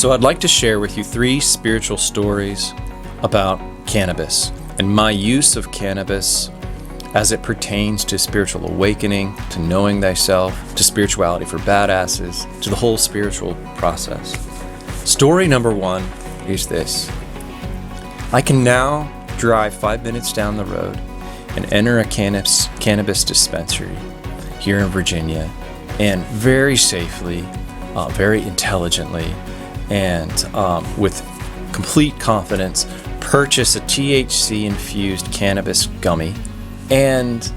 So I'd like to share with you 3 spiritual stories about cannabis and my use of cannabis as it pertains to spiritual awakening, to knowing thyself, to spirituality for badasses, to the whole spiritual process. Story number 1 is this. I can now drive 5 minutes down the road and enter a cannabis dispensary here in Virginia, and very safely, very intelligently, and with complete confidence purchase a THC-infused cannabis gummy and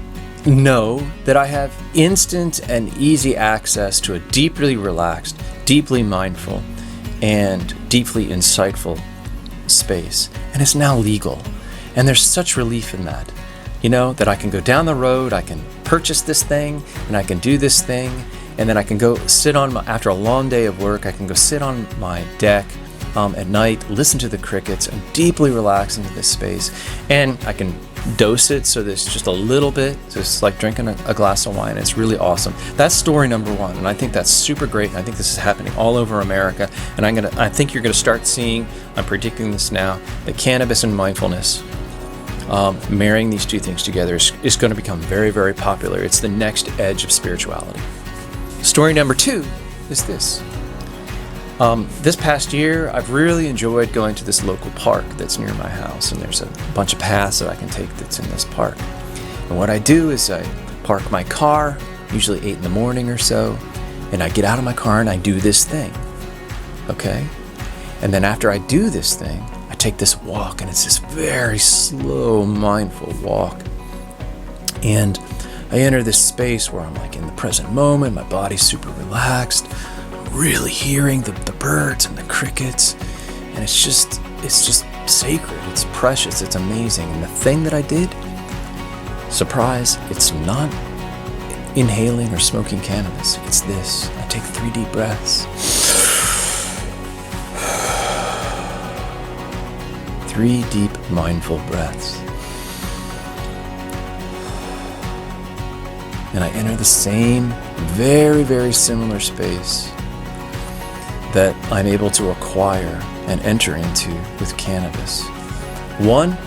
know that I have instant and easy access to a deeply relaxed, deeply mindful, and deeply insightful space. And it's now legal. And there's such relief in that. You know, that I can go down the road, I can purchase this thing, and I can do this thing, and then I can go sit on after a long day of work, I can go sit on my deck at night, listen to the crickets, and deeply relax into this space. And I can dose it so there's just a little bit, so it's like drinking a glass of wine. It's really awesome. That's story number 1, and I think that's super great, and I think this is happening all over America. And I think you're gonna start seeing, I'm predicting this now, that cannabis and mindfulness, marrying these 2 things together is going to become very, very popular. It's the next edge of spirituality. Story number 2 is this. This past year, I've really enjoyed going to this local park that's near my house, and there's a bunch of paths that I can take that's in this park. And what I do is I park my car, usually 8 in the morning or so, and I get out of my car and I do this thing, okay? And then after I do this thing, I take this walk, and it's this very slow, mindful walk. And I enter this space where I'm like in the present moment, my body's super relaxed, I'm really hearing the birds and the crickets, and it's just sacred, it's precious, it's amazing. And the thing that I did, surprise, it's not inhaling or smoking cannabis, it's this. I take 3 deep breaths. 3 deep, mindful breaths. And I enter the same, very, very similar space that I'm able to acquire and enter into with cannabis. One,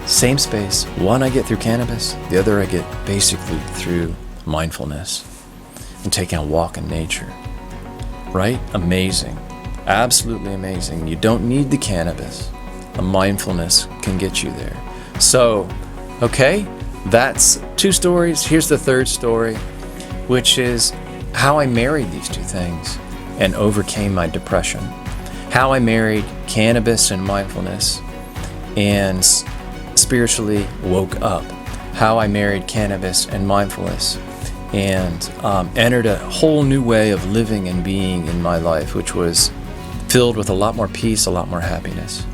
same space. One I get through cannabis. The other I get basically through mindfulness and taking a walk in nature. Right? Amazing. Absolutely amazing. You don't need the cannabis. A mindfulness can get you there. So, okay, that's 2 stories. Here's the 3rd story, which is how I married these 2 things and overcame my depression. How I married cannabis and mindfulness and spiritually woke up. How I married cannabis and mindfulness and entered a whole new way of living and being in my life, which was filled with a lot more peace, a lot more happiness.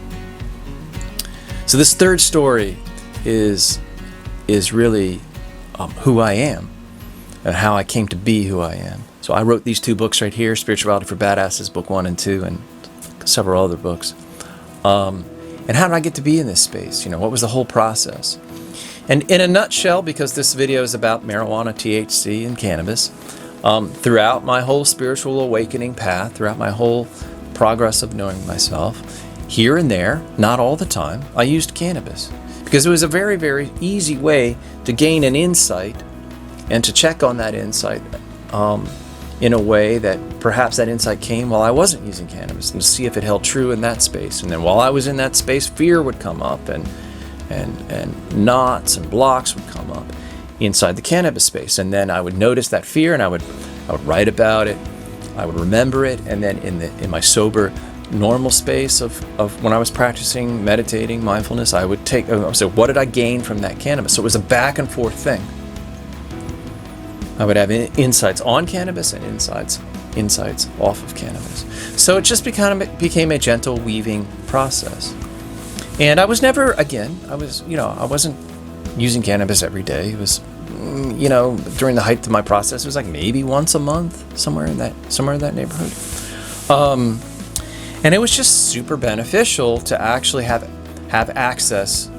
So this 3rd story is really who I am and how I came to be who I am. So I wrote these 2 books right here, Spirituality for Badasses, book 1 and 2, and several other books. And how did I get to be in this space? You know, what was the whole process? And in a nutshell, because this video is about marijuana, THC, and cannabis, throughout my whole spiritual awakening path, throughout my whole progress of knowing myself, here and there, not all the time, I used cannabis because it was a very, very easy way to gain an insight and to check on that insight in a way that perhaps that insight came while I wasn't using cannabis, and to see if it held true in that space. And then while I was in that space, fear would come up and knots and blocks would come up inside the cannabis space. And then I would notice that fear, and I would write about it, I would remember it, and then in my sober normal space of when I was practicing, meditating, mindfulness, I would say, what did I gain from that cannabis? So it was a back and forth thing. I would have insights on cannabis and insights off of cannabis. So it just became a gentle weaving process. And I was never, again, I wasn't using cannabis every day. It was, during the height of my process, it was like maybe once a month, somewhere in that neighborhood. And it was just super beneficial to actually have access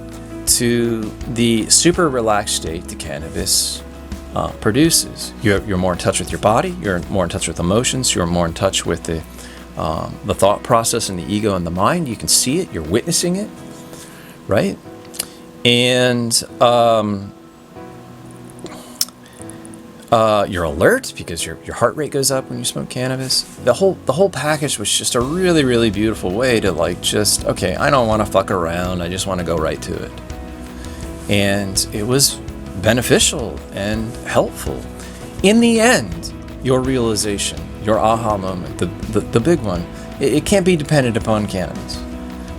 to the super relaxed state the cannabis produces. You're more in touch with your body, you're more in touch with emotions, you're more in touch with the thought process and the ego and the mind. You can see it, you're witnessing it, right? And you're alert because your heart rate goes up when you smoke cannabis. The whole package was just a really, really beautiful way to like just, okay, I don't want to fuck around. I just want to go right to it. And it was beneficial and helpful. In the end, your realization, your aha moment, the big one, it can't be dependent upon cannabis.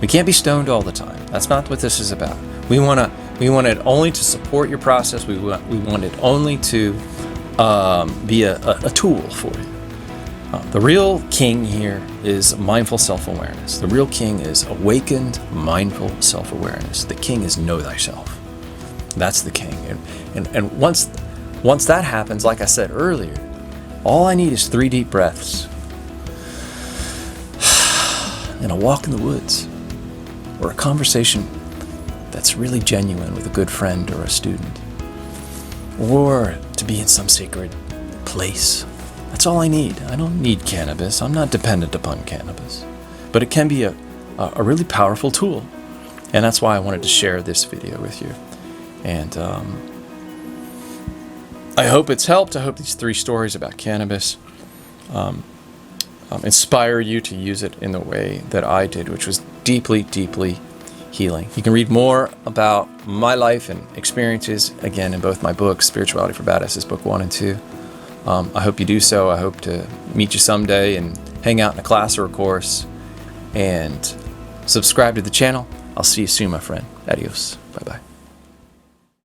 We can't be stoned all the time. That's not what this is about. We want it only to support your process. We want it only to be a tool for you. The real king here is mindful self-awareness. The real king is awakened, mindful self-awareness. The king is know thyself. That's the king. And once that happens, like I said earlier, all I need is 3 deep breaths and a walk in the woods, or a conversation that's really genuine with a good friend or a student, or to be in some sacred place. That's all I need. I don't need cannabis. I'm not dependent upon cannabis. But it can be a really powerful tool. And that's why I wanted to share this video with you. And I hope it's helped. I hope these 3 stories about cannabis inspire you to use it in the way that I did, which was deeply, deeply healing. You can read more about my life and experiences, again, in both my books, Spirituality for Badasses, Book 1 and 2. I hope you do so. I hope to meet you someday and hang out in a class or a course. And subscribe to the channel. I'll see you soon, my friend. Adios. Bye-bye.